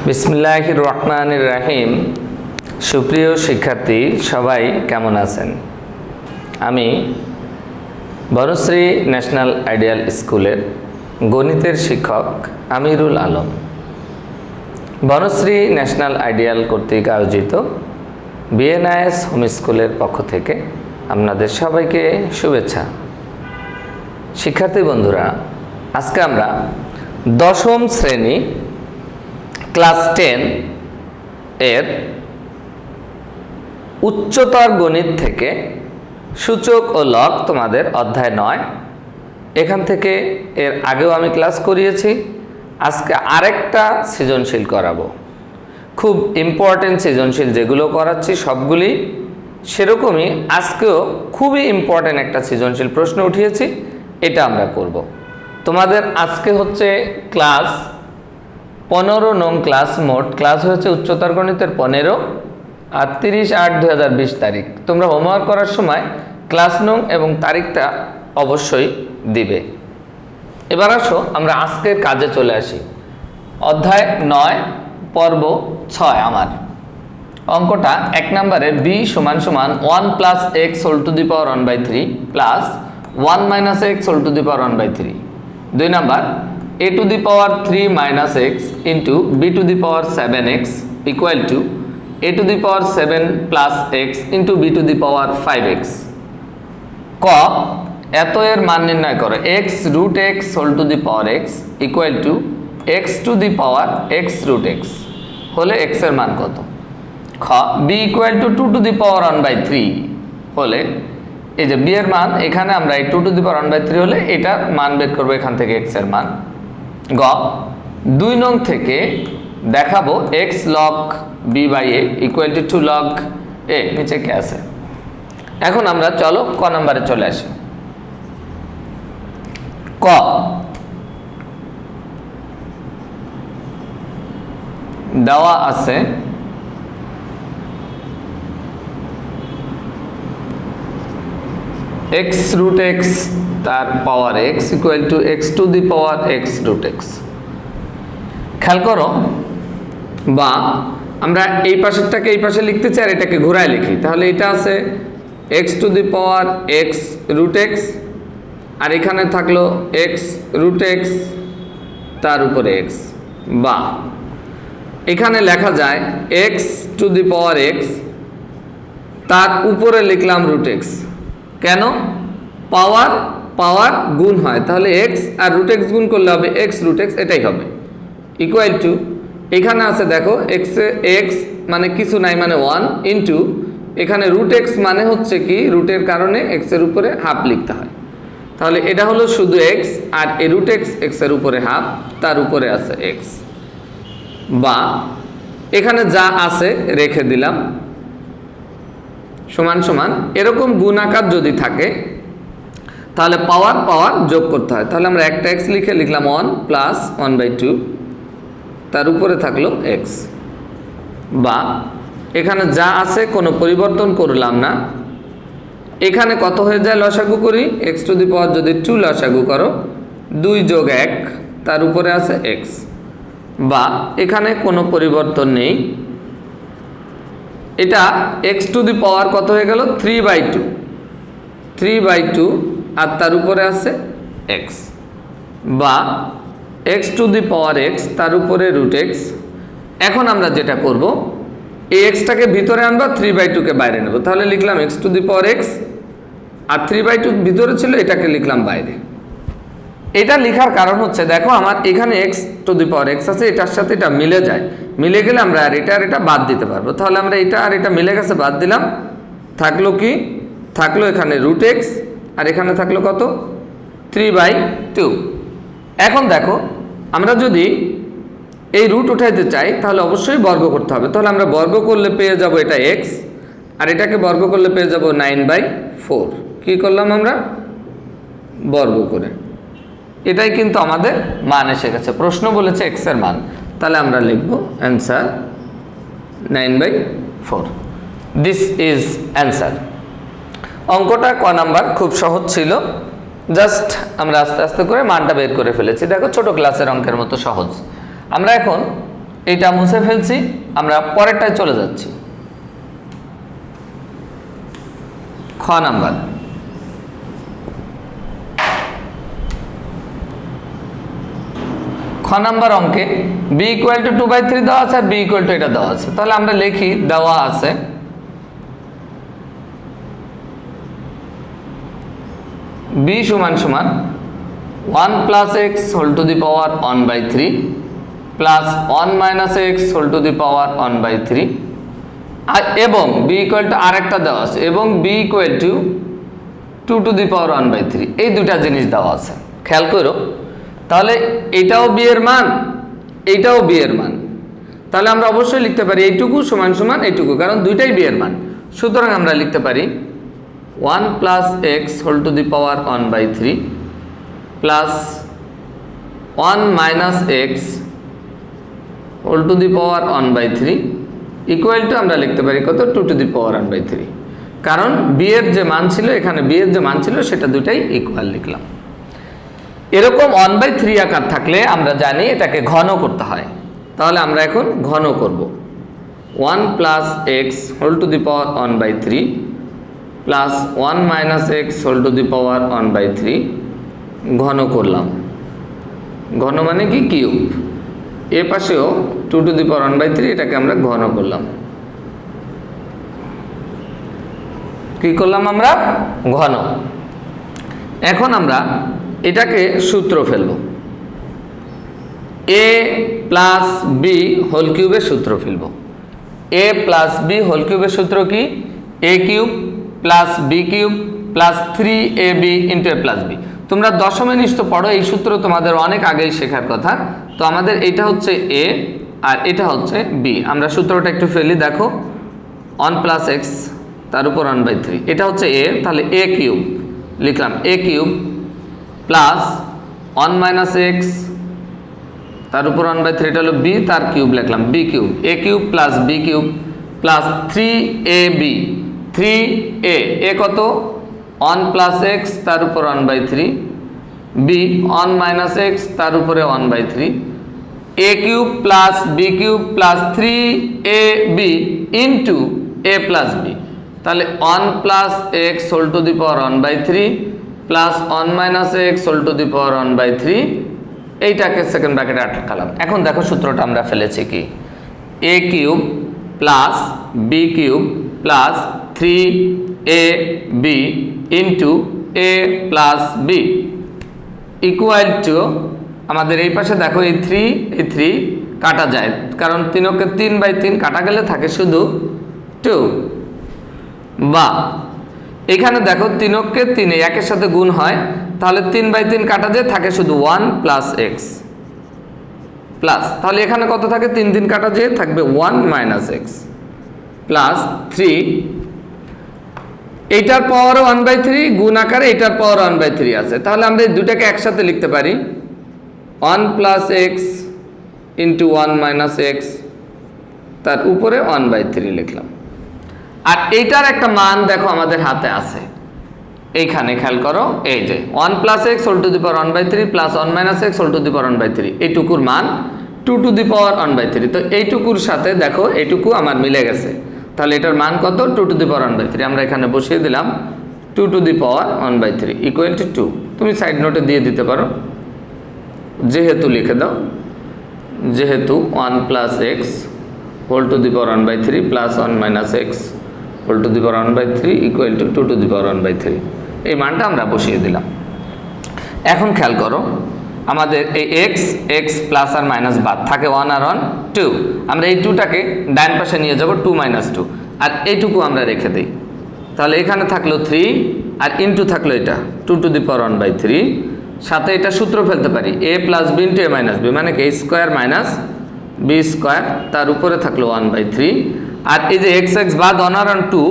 বিসমিল্লাহির রহমানির রহিম। সুপ্রিয় শিক্ষার্থী সবাই কেমন আছেন? আমি বনশ্রী ন্যাশনাল আইডিয়াল স্কুলের গণিতের শিক্ষক আমিরুল আলম। বনশ্রী ন্যাশনাল আইডিয়াল কর্তৃক আয়োজিত বিএনআইএস হোম স্কুলের পক্ষ থেকে আপনাদের সবাইকে শুভেচ্ছা। শিক্ষার্থী বন্ধুরা, আজকে আমরা দশম শ্রেণী ক্লাস 10 এর উচ্চতর গণিত থেকে সূচক ও লগ তোমাদের অধ্যায় 9 এখান থেকে এর আগেও আমি ক্লাস করিয়েছি। আজকে আরেকটা সৃজনশীল করাবো, খুব ইম্পর্টেন্ট সৃজনশীল যেগুলো করাচ্ছি সবগুলি সেরকমই আজকেও খুবই ইম্পর্টেন্ট একটা সৃজনশীল প্রশ্ন উঠিয়েছি, এটা আমরা করব। তোমাদের আজকে হচ্ছে ক্লাস 15 নং ক্লাস, মোট ক্লাস হয়েছে উচ্চতর গণিতের 15 আর 30/8/2020 তারিখ। তোমরা হোমওয়ার্ক করার সময় ক্লাস নং এবং তারিখটা অবশ্যই দিবে। এবার আসো আমরা আজকের কাজে চলে আসি। অধ্যায় 9 পর্ব 6 আমার অঙ্কটা 1 নম্বরে b = 1 + x whole to the power 1/3 plus 1 - x whole to the power 1/3। 2 number a to the power 3 - x into b to the power 7x equal to a to the power 7 plus x into b to the power 5x। ক এত এর মান নির্ণয় করো। x root x whole to the power x equal to x to the power x root x হলে x এর মান কত? খ b equal to 2 to the power 1/3 হলে এই যে b এর মান, এখানে আমরা এই 2 to the power 1/3 হলে এটার মান বের করব এখান থেকে x এর মান। গ 2 নং থেকে দেখাবো x log b by a equal to 2 log a, নিচে কে আছে। এখন আমরা চলো ক নম্বরে চলে আসি। ক দেওয়া আছে x root x তার পাওয়ার x equal to x two the power x root x। খেয়াল করো, বা আমরা এই পাশেরটাকে এই পাশে লিখতে চাই আর এটাকে ঘোরায় লিখি, তাহলে এটা আছে x two the power x root x আর এখানে থাকলো x root x তার উপরে x, বা এখানে লেখা যায় x two the power x তার উপরে লিখলাম root x। কেন? পাওয়ার পাওয়ার গুণ হয়, তাহলে x আর root x গুণ করলে হবে x root x, এটাই হবে ইকুয়াল টু এখানে আছে দেখো x মানে কিছু নাই মানে 1 ইন্টু এখানে root x মানে হচ্ছে কি রুটের কারণে x এর উপরে হাফ লিখতে হয়, তাহলে এটা হলো শুধু x আর এই root x x এর উপরে হাফ, তার উপরে আছে x, বা এখানে যা আছে রেখে দিলাম সমান সমান। এরকম গুণ আকার যদি থাকে তাহলে পাওয়ার পাওয়ার যোগ করতে হয়, তাহলে আমরা একটা x লিখে লিখলাম 1 প্লাস 1/2 তার উপরে থাকলো x, বা এখানে যা আছে কোনো পরিবর্তন করলাম না। এখানে কত হয়ে যায় লসাগু করি, x টু দি পাওয়ার যদি 2 লসাগু করো 2 যোগ 1 তার উপরে আছে x, বা এখানে কোনো পরিবর্তন নেই, এটা x টু দি পাওয়ার কত হয়ে গেল 3/2 আর তার উপরে আছে x, বা x two the power x তার উপরে root x। এখন আমরা যেটা করব এই xটাকে ভিতরে আনবা, 3/2 কে বাইরে নেব, তাহলে লিখলাম x two the power x আর 3/2 ভিতরে ছিল এটাকে লিখলাম বাইরে। এটা লেখার কারণ হচ্ছে দেখো আমার এখানে x two the power x আছে, এটার সাথে এটা মিলে যায়, মিলে গেলে আমরা আর এটা বাদ দিতে পারবো, তাহলে আমরা এটা আর এটা মিলে গেছে বাদ দিলাম, থাকলো কি থাকলো এখানে root x আর এখানে থাকলো কত 3/2। এখন দেখো আমরা যদি এই রুট উঠাইতে চাই তাহলে অবশ্যই বর্গ করতে হবে, তাহলে আমরা বর্গ করলে পেয়ে যাব এটা x আর এটাকে বর্গ করলে পেয়ে যাব 9/4। কি করলাম আমরা বর্গ করে, এটাই কিন্তু আমাদের মান এসে গেছে। প্রশ্ন বলেছে x এর মান, তাহলে আমরা লিখব অ্যান্সার 9/4। This is answer. অঙ্কটা ক নাম্বার খুব সহজ ছিল, জাস্ট আমরা আস্তে আস্তে করে মানটা বের করে ফেলেছি। দেখো ছোট ক্লাসের অঙ্কের মতো সহজ। আমরা এখন এটা মুছে ফেলছি, আমরা পরেরটায় চলে যাচ্ছি। খ নাম্বার, খ নাম্বার অঙ্কে b = 2/3 দেওয়া আছে আর b = এটা দেওয়া আছে। তাহলে আমরা লিখি, দেওয়া আছে b = 1 + x whole to the power 1/3 plus 1 - x whole to the power 1/3, আর এবং b = আরেকটা দেওয়া আছে, এবং b = 2 টু দি পাওয়ার 1/3। এই দুটা জিনিস দেওয়া আছে, খেয়াল করো। তাহলে এটাও b এর মান, এইটাও b এর মান। তাহলে আমরা অবশ্যই লিখতে পারি এইটুকু সমান সমান এইটুকু, কারণ দুইটাই b এর মান। সুতরাং আমরা লিখতে পারি 1 + x whole to the power 1/3 plus 1 - x whole to the power 1/3 equal to আমরা লিখতে পারি কত, 2 টু দি পাওয়ার 1/3। কারণ b এর যে মান ছিল, এখানে b এর যে মান ছিল সেটা দুটাই ইকুয়াল লিখলাম। এরকম 1/3 আকার থাকলে আমরা জানি এটাকে ঘন করতে হয়। তাহলে আমরা এখন ঘন করব। 1 + x whole to the power 1/3 plus 1 - x whole to the power 1/3 ঘন করলাম। ঘন মানে কি, কিউব। এ পাশেও 2 টু দি পাওয়ার 1/3, এটাকে আমরা ঘন করলাম। কি করলাম আমরা, ঘন। এখন আমরা এটাকে সূত্র ফেলব, a + b হোল কিউবের সূত্র ফেলব। a + b হোল কিউবের সূত্র কি, a³ + b³ + 3ab × a + b। তোমরা দশমে নিশ্চয় পড়ো, এই সূত্র তোমাদের অনেক আগেই শেখার কথা। তো আমাদের এটা হচ্ছে a আর এটা হচ্ছে b। আমরা সূত্রটা একটু ফেলি, দেখো 1 + x তার উপর 1/3, এটা হচ্ছে a। তাহলে a³ লিখলাম, a³ প্লাস 1 - x তার উপর 1/3, এটা হলো b, তার কিউব লিখলাম b³ a³ plus b³ plus 3ab 3a, a কত 1 + x তার উপর 1/3, b 1 - x তার উপরে 1/3, a³ plus b³ plus 3ab into a + b। তাহলে 1 + x whole to the power 1/3 plus 1 - x whole to the power 1/3, এইটাকে second ব্র্যাকেটে আটকালাম। এখন দেখো সূত্রটা আমরা ফেলেছি কি, a³ plus b³ plus 3ab into a plus b equal to, আমাদের এই পাশে দেখো এই 3 কাটা যায়, কারণ 3কে 3/3 কাটা গেলে থাকে শুধু 2, বা এখানে দেখো 3কে 3 একের সাথে গুণ হয়, তাহলে 3/3 কাটা যায়, থাকে শুধু 1 + x প্লাস, তাহলে এখানে কত থাকে, 3 কাটা যায়, থাকবে 1 - x প্লাস 3, এইটার পাওয়ার 1/3 গুণ আকারে এইটার পাওয়ার 1/3 আছে। তাহলে আমরা এই দুটাকে একসাথে লিখতে পারি 1 + x ইন্টু 1 - x তার উপরে 1/3 লিখলাম। আর এইটার একটা মান দেখো আমাদের হাতে আছে, এইখানে খেয়াল করো, এই যে 1 + x whole to the power 1/3 plus 1 - x whole to the power 1/3, এইটুকুর মান 2 টু দি পাওয়ার 1/3। তো এইটুকুর সাথে দেখো এইটুকু আমার মিলে গেছে, তাহলে এটার মান কত, 2 টু দি পাওয়ার 1/3। আমরা এখানে বসিয়ে দিলাম 2 to the power 1/3 equal to 2। তুমি সাইড নোটে দিয়ে দিতে পারো, যেহেতু লিখে দাও, যেহেতু 1 + x whole to the power 1/3 plus 1 - x whole to the power 1/3 equal to 2 to the power 1/3, এই মানটা আমরা বসিয়ে দিলাম। এখন খেয়াল করো, আমাদের এই x প্লাস আর মাইনাস বাদ থাকে 1 আর 1 2, আমরা এই 2টাকে ডান পাশে নিয়ে যাব 2 - 2, আর এইটুকু আমরা রেখে দিই। তাহলে এখানে থাকলো 3 আর ইন্টু থাকলো এটা 2 টু দি পাওয়ার 1/3, সাথে এটা সূত্র ফেলতে পারি a + b × a - b, মানে কি a² - b², তার উপরে থাকলো 1/3, আর এই যে x বাদ 1 আর 2,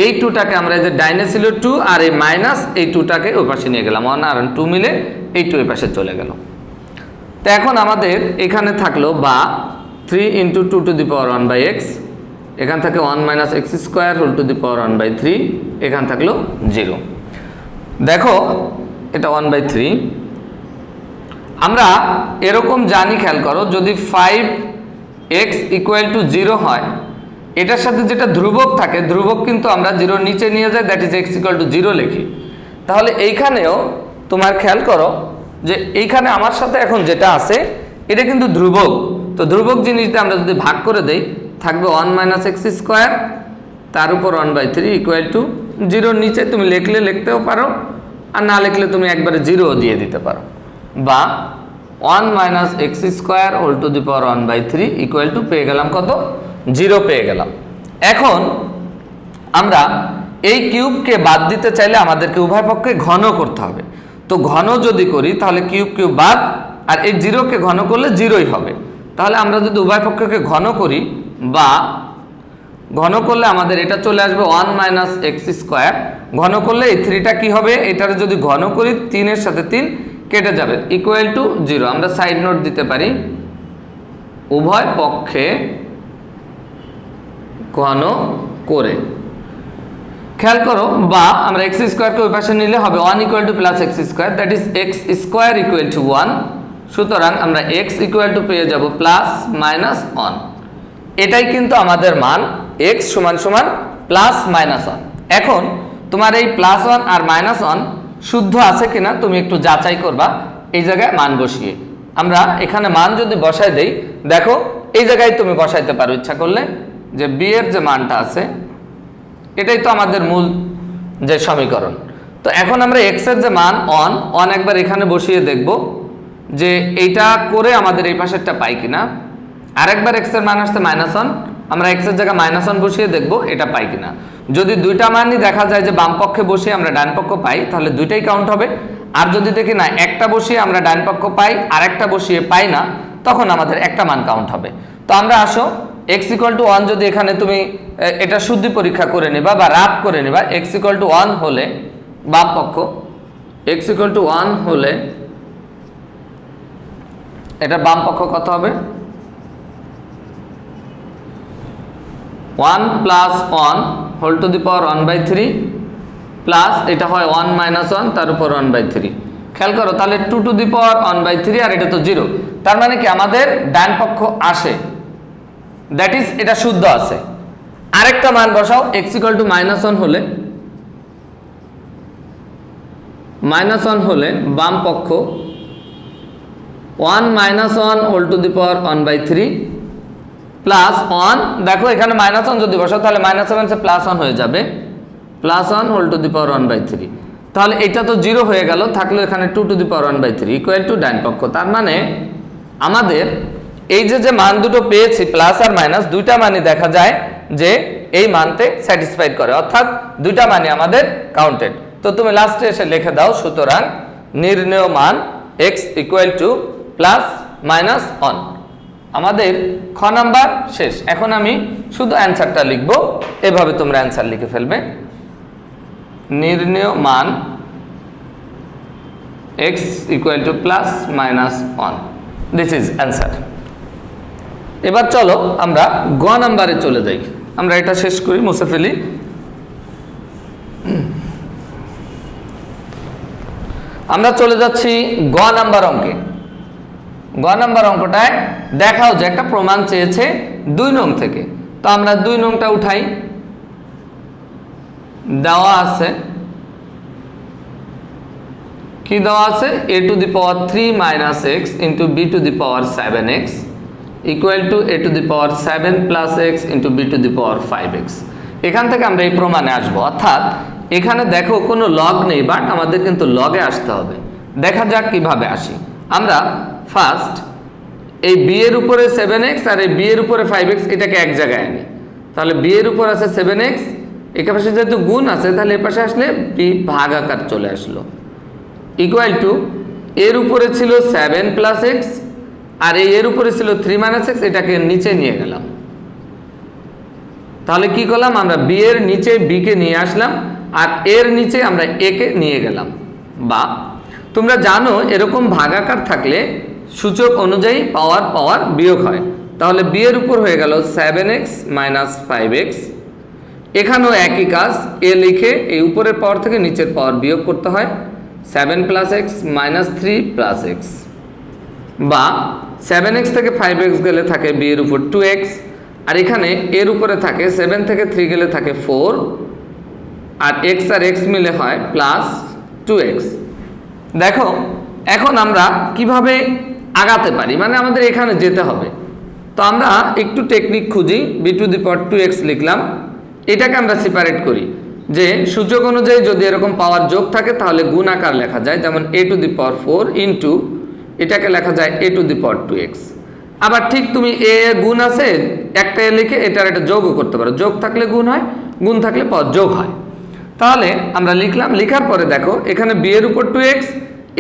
এই 2টাকে আমরা এই যে ডাইনে ছিল 2 আর এই মাইনাস এই 2টাকে ওই পাশে নিয়ে গেলাম, 1 আর 2 মিলে এই 2 এই পাশে চলে গেল। তো এখন আমাদের এখানে থাকলো বা 3 × 2 টু দি পাওয়ার 1/x, এখান থেকে 1 - x² whole to the power 1/3, এখান থাকলো 0। দেখো এটা 1/3। আমরা এরকম জানি, খেয়াল করো, যদি 5 এক্স ইকুয়াল টু 0 হয়, এটার সাথে যেটা ধ্রুবক থাকে, ধ্রুবক কিন্তু আমরা 0 নিচে নিয়ে যাই, that is x equal to 0 লিখি। তাহলে এইখানেও তোমার খেয়াল করো যে এইখানে আমার সাথে এখন যেটা আছে এটা কিন্তু ধ্রুবক। তো ধ্রুবক জিনিসটা আমরা যদি ভাগ করে দেই থাকবে 1 মাইনাস এক্স স্কোয়ার, তার উপর 1/3 ইকুয়াল টু 0। নিচে তুমি লিখলে লিখতেও পারো, আর না লিখলে তুমি একবারে 0 দিয়ে দিতে পারো, বা 1 minus x square whole to the power 1/3 equal to পেয়ে গেলাম কত? 0 পেয়ে গেলাম। এখন আমরা এই কিউবকে বাদ দিতে চাইলে আমাদেরকে উভয় পক্ষে ঘন করতে হবে। তো ঘন যদি করি তাহলে কিউব কিউব বাদ, আর এই 0কে ঘন করলে 0ই হবে। তাহলে আমরা যদি উভয় পক্ষকে ঘন করি বা ঘন করলে আমাদের এটা চলে আসবে 1 মাইনাস এক্স স্কোয়ার। ঘন করলে এই 3টা কি হবে? এটার যদি ঘন করি 3 এর সাথে 3 কেটে যাবে, ইকুয়াল টু 0। আমরা সাইড নোট দিতে পারি, উভয় পক্ষে ঘন করে। খেয়াল করো, বা আমরা এক্স স্কোয়ারকে ওই পাশে নিলে হবে 1 equal to plus x square, that is x square equal to 1। সুতরাং আমরা এক্স ইকুয়াল টু পেয়ে যাব প্লাস মাইনাস 1। এটাই কিন্তু আমাদের মান, এক্স সমান সমান প্লাস মাইনাস 1। এখন তোমার এই প্লাস 1 আর মাইনাস 1 শুদ্ধ আছে কিনা তুমি একটু যাচাই করবা এই জায়গায় মান বসিয়ে। আমরা এখানে মান যদি বসাই দেই, দেখো এই জায়গায় তুমি বসাইতে পারো ইচ্ছা করলে, যে বি এর যে মানটা আছে এটাই তো আমাদের মূল যে সমীকরণ। তো এখন আমরা এক্স এর যে মান 1 একবার এখানে বসিয়ে দেখব যে এইটা করে আমাদের এই পাশেরটা পাই কিনা। আরেকবার এক্স এর মান আসছে -1, আমরা এক্স এর জায়গায় -1 বসিয়ে দেখব এটা পাই কিনা। যদি দুইটা মানই দেখা যায় যে বাম পক্ষে বসিয়ে আমরা ডান পক্ষ পাই, তাহলে দুইটাই কাউন্ট হবে। আর যদি দেখি না একটা বসিয়ে আমরা ডান পক্ষ পাই আর একটা বসিয়ে পাই না, তখন আমাদের একটা মান কাউন্ট হবে। তো আমরা আসো x ইকুয়াল টু 1 যদি এখানে তুমি এটা শুদ্ধি পরীক্ষা করে নেবা বা রাফ করে নেবা, x ইকুয়াল টু 1 হলে বাম পক্ষ, x ইকুয়াল টু 1 হলে এটা বাম পক্ষ কত হবে? 1 plus 1 whole to the power 1/3 plus এটা হয় 1 মাইনাস 1 তার উপর 1/3। খেয়াল করো, তাহলে 2 টু দি পাওয়ার 1/3 আর এটা তো 0, তার মানে কি আমাদের ডান পক্ষ আসে, দ্যাট ইজ এটা শুদ্ধ আছে। আরেকটা মান বসাও, x ইকুয়াল টু -1 হলে, -1 হলে বাম পক্ষ 1 minus 1 whole to the power 1/3 plus 1, দেখো এখানে -1 যদি বসাও তাহলে -7 সে +1 হয়ে যাবে, +1 হোল টু দি পাওয়ার 1/3। তাহলে এটা তো 0 হয়ে গেল, থাকলো এখানে 2 to the power 1/3 equal to ডান পক্ষ। তার মানে আমাদের এই যে মান দুটো পেয়েছি প্লাস আর মাইনাস, দুইটা মানই দেখা যায় যে এই মানতে স্যাটিসফাইড করে, অর্থাৎ দুইটা মানই আমাদের কাউন্টেড। তো তুমি লাস্টে এসে লিখে দাও, সুতরাং নির্ণেয় মান x equal to plus minus 1। আমাদের খ নাম্বার শেষ। এখন আমি শুধু অ্যান্সারটা লিখবো, এভাবে তোমরা অ্যান্সার লিখে ফেলবে, নির্ণেয় মান x equal to plus minus 1, this is answer. এবার চলো আমরা গ নাম্বারে চলে যাই, আমরা এটা শেষ করি, মুছে ফেলি। আমরা চলে যাচ্ছি গ নাম্বার অঙ্কে। গ নাম্বার অঙ্কটায় দেখাও যে একটা প্রমাণ চেয়েছে 2 নং থেকে। তো আমরা 2 নংটা উঠাই, দেওয়া আছে কি দেওয়া আছে, a two the power 3 minus x into b two the power 7x equal to a two the power 7 plus x into b two the power 5x। এখান থেকে আমরা এই প্রমাণে আসবো, অর্থাৎ এখানে দেখো কোনো লগ নেই, বাট আমাদের কিন্তু লগে আসতে হবে। দেখা যাক কিভাবে আসি। আমরা ফার্স্ট এই b এর উপরে 7x আর এই b এর উপরে 5x এটাকে এক জায়গায় আনি। তাহলে b এর উপর আছে 7x, একে পাশে যেহেতু গুণ আছে তাহলে এ পাশে আসলে b ভাগ আকার চলে আসলো, ইকুয়াল টু এর উপরে ছিল 7 প্লাস x আর এর উপরে ছিল 3 মাইনাস x, এটাকে নিচে নিয়ে গেলাম। তাহলে কি করলাম, আমরা b এর নিচে b কে নিয়ে আসলাম আর এর নিচে আমরা a কে নিয়ে গেলাম। বা তোমরা জানো এরকম ভাগাকার থাকলে সূচক অনুযায়ী পাওয়ার পাওয়ার বিয়োগ হয়। তাহলে b এর উপর হয়ে গেল 7x মাইনাস 5x, এখানেও একই কাজ, a লিখে এই উপরের পাওয়ার থেকে নিচের পাওয়ার বিয়োগ করতে হয়, 7 plus x minus 3 plus x, বা 7x থেকে 5x গেলে থাকে b এর উপর 2x, আর এখানে এর উপরে থাকে 7 থেকে 3 গেলে থাকে 4, আর x আর x মিলে হয় প্লাস 2x। দেখো এখন আমরা কিভাবে আগাতে পারি, মানে আমাদের এখানে যেতে হবে। তো আমরা একটু টেকনিক খুঁজি। b two the power 2x লিখলাম, এটাকে আমরা সেপারেট করি যে সূচক অনুযায়ী যদি এরকম পাওয়ার যোগ থাকে তাহলে গুণ আকার লেখা যায়, যেমন a two the power 4 into এটাকে লেখা যায় a two the power 2x। আবার ঠিক তুমি a গুণ আছে একটা a লিখে এটার একটা যোগও করতে পারো, যোগ থাকলে গুণ হয়, গুণ থাকলে পাওয়ার যোগ হয়। তাহলে আমরা লিখলাম, লিখার পরে দেখো এখানে b এর উপর 2x,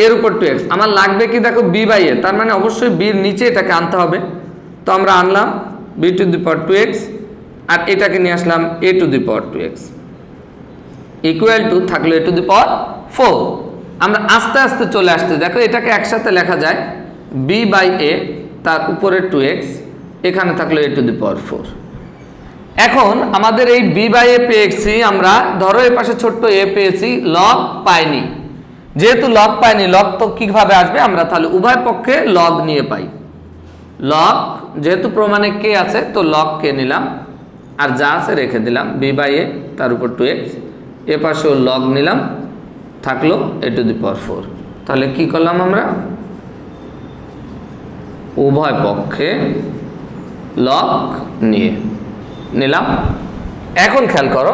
এর উপর 2x, আমার লাগবে কি দেখো b বাই a, তার মানে অবশ্যই b এর নিচে এটাকে আনতে হবে। তো আমরা আনলাম b two the power 2x, আর এটাকে নিয়ে আসলাম a two the power 2x equal to থাকলো a টু দি পাওয়ার 4। আমরা আস্তে আস্তে চলে আসতে দেখো এটাকে একসাথে লেখা যায় b বাই a, তার উপরে 2x, এখানে থাকলো a টু দি পাওয়ার 4। এখন আমাদের এই b বাই a পেয়েছি আমরা, ধরো এই পাশে ছোট্ট a পেয়েছি, লগ পাইনি, যেহেতু লগ পাইনি, লগ তো কিভাবে আসবে, আমরা তাহলে উভয় পক্ষে লগ নিয়ে পাই। লগ যেহেতু প্রমাণে কে আছে তো লগ কে নিলাম, আর যা আছে রেখে দিলাম b বাই a তার উপর 2x, এ পাশেও লগ নিলাম, থাকলো a টু দি পাওয়ার 4। তাহলে কি করলাম আমরা, উভয় পক্ষে লগ নিয়ে নিলাম। এখন খেয়াল করো,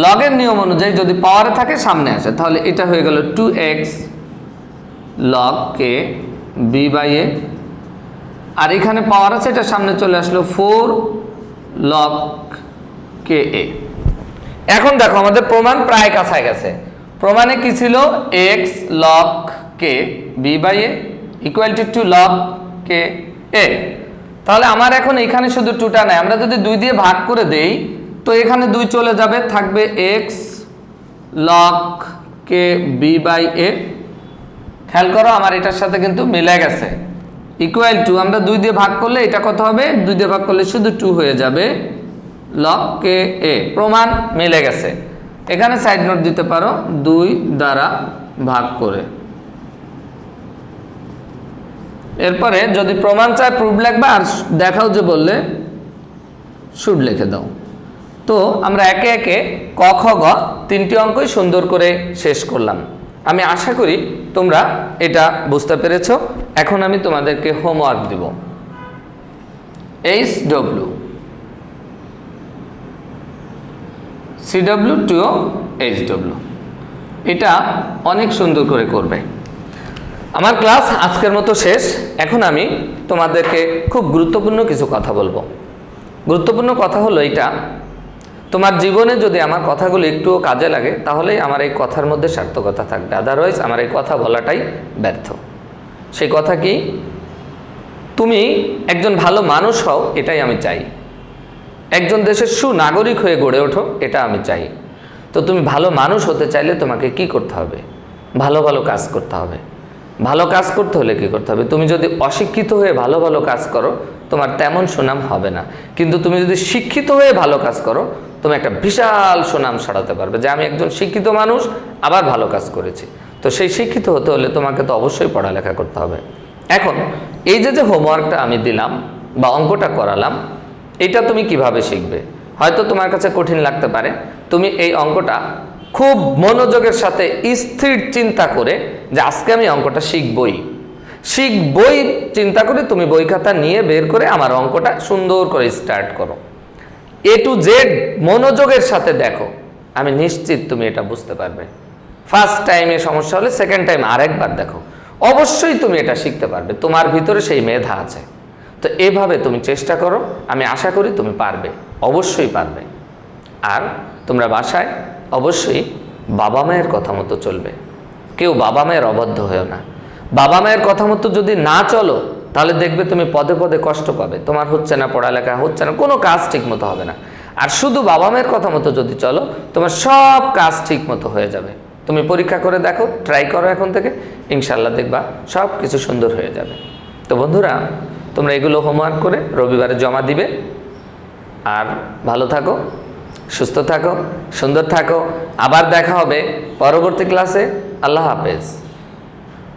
লগের নিয়ম অনুযায়ী যদি পাওয়ারে থাকে সামনে আসে, তাহলে এটা হয়ে গেল 2x লগ কে b বাই a, আর এখানে পাওয়ার আছে এটা সামনে চলে আসলো 4 লগ কে a। এখন দেখো আমাদের প্রমাণ প্রায় কাছে গেছে। প্রমাণে কি ছিল, x লগ কে b by a equal to 2 log কে a। তাহলে আমার এখন এখানে শুধু 2টা নাই, আমরা যদি 2 দিয়ে ভাগ করে দেই তো এখানে 2 চলে যাবে, থাকবে x লগ কে b বাই a। খেয়াল করো আমার এটার সাথে কিন্তু মিলে গেছে, ইকুয়াল টু আমরা 2 দিয়ে ভাগ করলে এটা কত হবে, 2 দিয়ে ভাগ করলে শুধু 2 হয়ে যাবে লগ কে a। প্রমাণ মিলে গেছে। এখানে সাইড নোট দিতে পারো 2 দ্বারা ভাগ করে। এরপরে যদি প্রমাণ চায় প্রুফ লিখবা, আর দেখাও যে বললে শুড লিখে দাও। তো আমরা একে একে ক খ গ 3টি অঙ্কই সুন্দর করে শেষ করলাম। আমি আশা করি তোমরা এটা বুঝতে পেরেছো। এখন আমি তোমাদেরকে হোমওয়ার্ক দিব। HW CW টু HW, এটা অনেক সুন্দর করে করবে। আমার ক্লাস আজকের মতো শেষ। এখন আমি তোমাদেরকে খুব গুরুত্বপূর্ণ কিছু কথা বলবো। গুরুত্বপূর্ণ কথা হলো এটা, তোমার জীবনে যদি আমার কথাগুলো একটুও কাজে লাগে তাহলেই আমার এই কথার মধ্যে সার্থকতা থাকবে, আদারওয়াইজ আমার এই কথা বলাটাই ব্যর্থ। সেই কথা কি, তুমি একজন ভালো মানুষ হও, এটাই আমি চাই। একজন দেশের সুনাগরিক হয়ে গড়ে ওঠো, এটা আমি চাই। তো তুমি ভালো মানুষ হতে চাইলে তোমাকে কি করতে হবে, ভালো ভালো কাজ করতে হবে। ভালো কাজ করতে হলে কি করতে হবে, তুমি যদি অশিক্ষিত হয়ে ভালো ভালো কাজ করো তোমার তেমন সুনাম হবে না, কিন্তু তুমি যদি শিক্ষিত হয়ে ভালো কাজ করো তুমি একটা বিশাল সুনাম ছড়াতে পারবে যে আমি একজন শিক্ষিত মানুষ আবার ভালো কাজ করেছি। তো সেই শিক্ষিত হতে হলে তোমাকে তো অবশ্যই পড়ালেখা করতে হবে। এখন এই যে হোমওয়ার্কটা আমি দিলাম বা অঙ্কটা করালাম, এটা তুমি কিভাবে শিখবে, হয়তো তোমার কাছে কঠিন লাগতে পারে। তুমি এই অঙ্কটা খুব মনোযোগের সাথে স্থির চিন্তা করে যে আজকে আমি অঙ্কটা শিখবই চিন্তা করে তুমি বই খাতা নিয়ে বের করে আমার অঙ্কটা সুন্দর করে স্টার্ট করো। A to Z মনোযোগের সাথে দেখো, আমি নিশ্চিত তুমি এটা বুঝতে পারবে। ফার্স্ট টাইমে সমস্যা হলে সেকেন্ড টাইম আরেকবার দেখো, অবশ্যই তুমি এটা শিখতে পারবে। তোমার ভিতরে সেই মেধা আছে। তো এভাবে তুমি চেষ্টা করো, আমি আশা করি তুমি পারবে, অবশ্যই পারবে। আর তোমরা বাসায় অবশ্যই বাবা মায়ের কথা মতো চলবে। কেউ বাবা মায়ের অবাধ্য হয়েও না। বাবা মায়ের কথা মতো যদি না চলো তাহলে দেখবে তুমি পদে পদে কষ্ট পাবে, তোমার হচ্ছে না, পড়ালেখা হচ্ছে না, কোনো কাজ ঠিক মতো হবে না। আর শুধু বাবা মায়ের কথা মতো যদি চলো তোমার সব কাজ ঠিক মতো হয়ে যাবে। তুমি পরীক্ষা করে দেখো, ট্রাই করো এখন থেকে, ইনশাল্লাহ দেখবা সব কিছু সুন্দর হয়ে যাবে। তো বন্ধুরা, তোমরা এগুলো হোমওয়ার্ক করে রবিবারে জমা দিবে। আর ভালো থাকো, সুস্থ থাকো, সুন্দর থাকো। আবার দেখা হবে পরবর্তী ক্লাসে। আল্লাহ হাফেজ।